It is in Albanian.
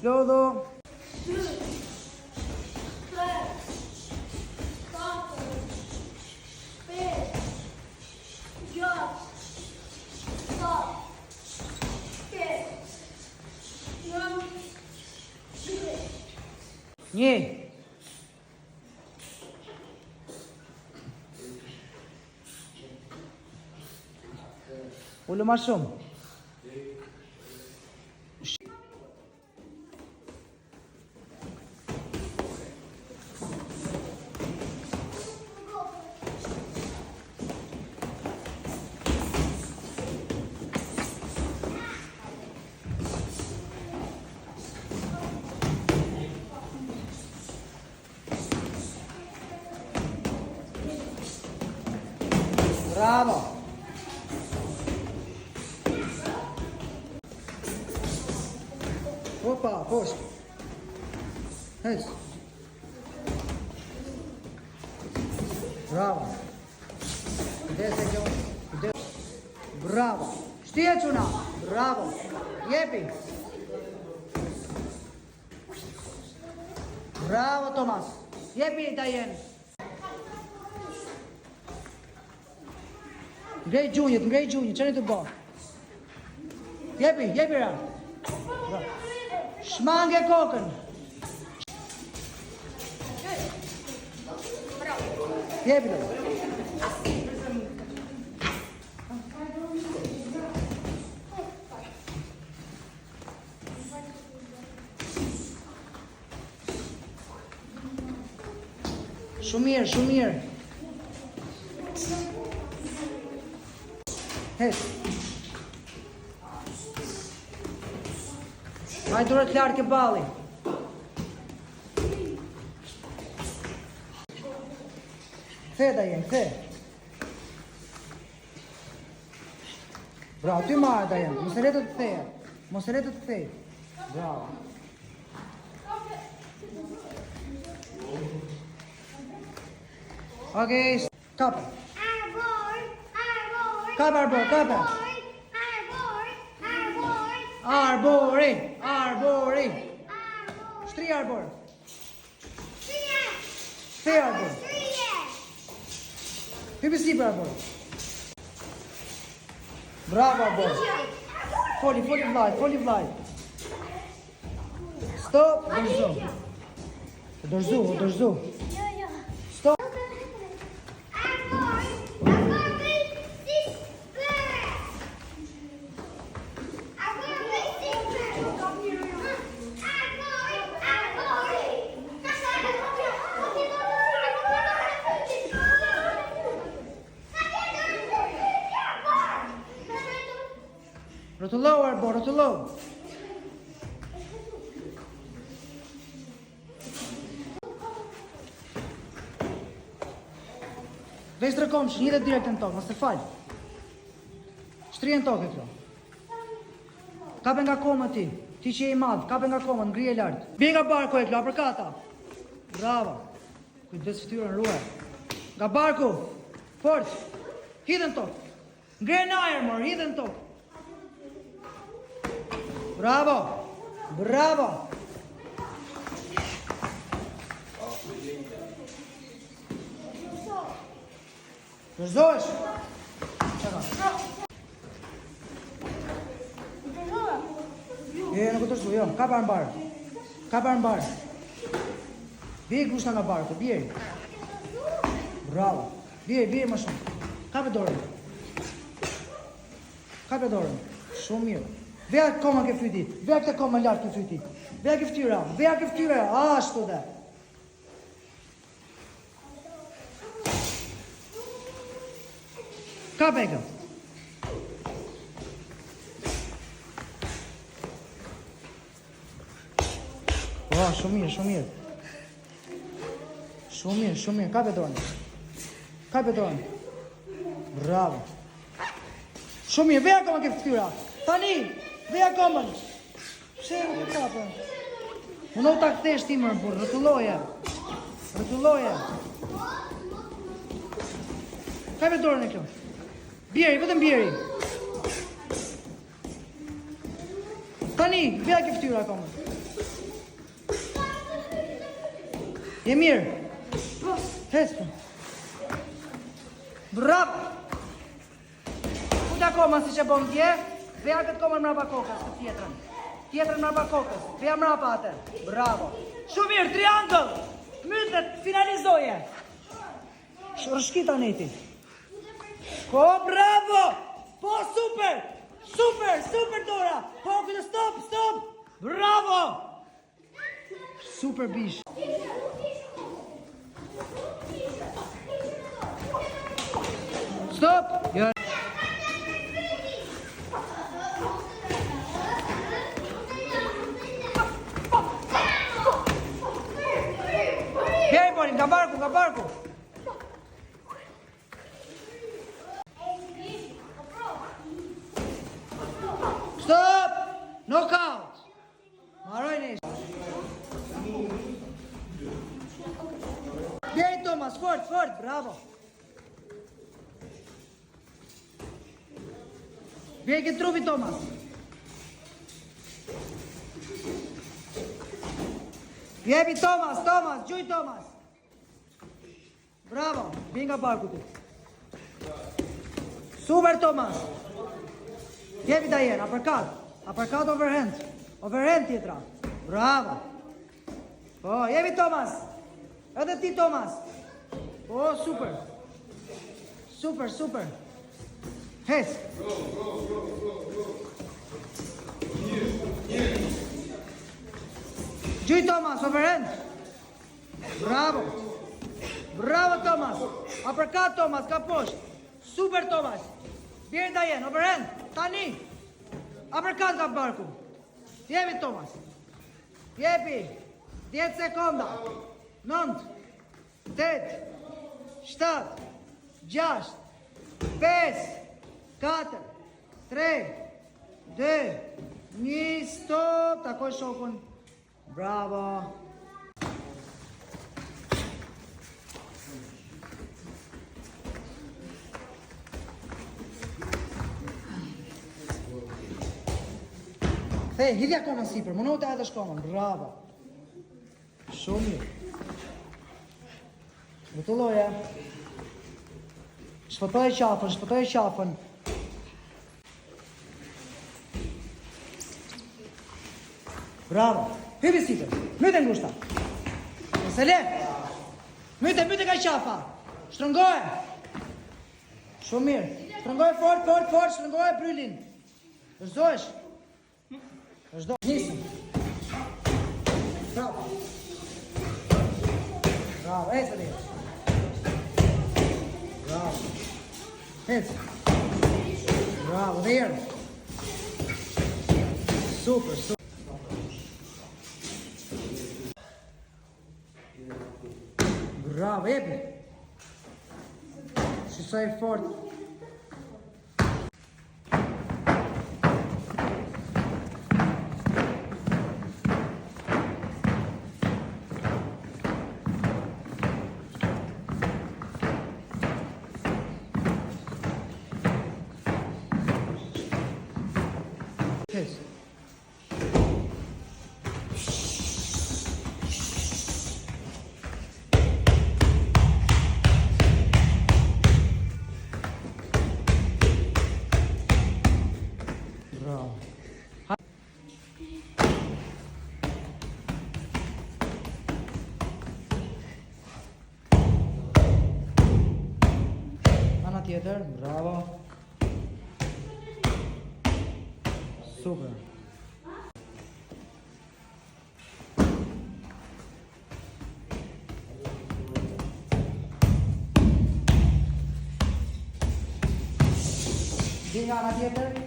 Lodho. Një. Ullu ma shumë. Bravo! Opa, poshtë. Hec. Bravo. Kujdes e kjo. Kujdes. Bravo. Shtije quna. Bravo. Jepi. Bravo, Tomas. Jepi, Dajen. Ngrej gjunjët, qëni të bo? Jepi ra. Shmange kokën. Jepi ra. Shumë mirë. Hes. Hajde duret lartë ke balli. The Dajen, the. Bravo, ty marrë Dajen, mos e letë të the. Bravo. Okej, kape. Kape Arbori. Shtri arbor. The arbor. Hypi si për arbor. Bravo arbor. Foli vlaj. Stop, dorzu. Stop. Rotullo, arbor, rotullo. Veshtre komsh, një dhe direkt në tokë, mos të falj. Shtrije në tokë e kjo. Kape nga koma ti që je i madh, kape nga koma, ngrije lartë. Bje nga barku e kjo, apërkata. Bravo. Kujdes fytyrën ruaj. Nga barku, fort. Hidhe në tokë. Ngrije në ajër, mor, hidhe në tokë. Bravo! Dorzohesh! Nuk të dorzu, jo, kapa në barë. Bje grushta nga barku, bjeri. Bravo! Bjeri më shumë. Kape dorën. Shumë mirë. Veja koma ke fyti, veja këtë koma lartë ke fyti. Veja ke ftyra, ashtu dhe. Ka beka. Shumë mirë. Ka dorën. Bravo. Shumë mirë, veja koma ke ftyra. Tani, veja komën. Pse nuk të kapën? Unë u ta kthesh ti mërë, burë, rëtulloje. Ka me dorën e kjo. Bjeri, vetëm bjeri. Tani, veja ke ftyra komën. Je mirë. Hesë. Bravo. Kuta koma si që bom tje. Veja këtë komën mrapa kokës, këtë tjetërën. Tjetërën mrapa kokës. Veja mrapa atë. Bravo. Shumë mirë, triangëll. Mytët, finalizoje. Rëshkita neti. Po, bravo. Po, super. Super Dora. Po, këtë stop. Bravo. Super bish. Stop. Ja. Bjeri Boni, nga barku. Stop. Knockout. Maroj nishtë. Bjeri Thomas, fort, bravo. Bjeri këtë trupi Thomas. Jepi Thomas, gjuj Thomas. Bravo, bjeri nga barku ti. Super Thomas. Jepi Dajen, uppercut overhand. Overhand tjetra. Bravo. Po, jepi Thomas. Edhe ti Thomas. Po, super. Hes. Gjuj Thomas, overhand. Bravo Thomas. Uppercut Thomas, ka poshtë. Super Thomas. Bjeri Dajen, overhand. Tani. Uppercut ka barku. Jepi Thomas. Jepi. 10 sekonda. 9, 8, 7, 6, 5, 4, 3, 2, 1, stop. Takoj shokun. Bravo. Kthej, hidhja komën sipër, mënote edhe shkomën. Bravo. Shumë mirë. Vëtulloja. Shpëtoj qafën. Bravo. Hypi sipër. Myte ngushta. Nëse le. Myte ka qafa. Shtrëngoje. Shumë mirë. Shtrëngoje fort. Shtrëngoje brylin. Vazhdojsh. Nisëm. Bravo. Ecë dhe. Bravo. Ecë. Bravo, dhe jërë. Super. Bravo, jepi. Shisoj fort. Yes. Bravo. Ana tjetër, bravo. Super. Dinga ana tjetër.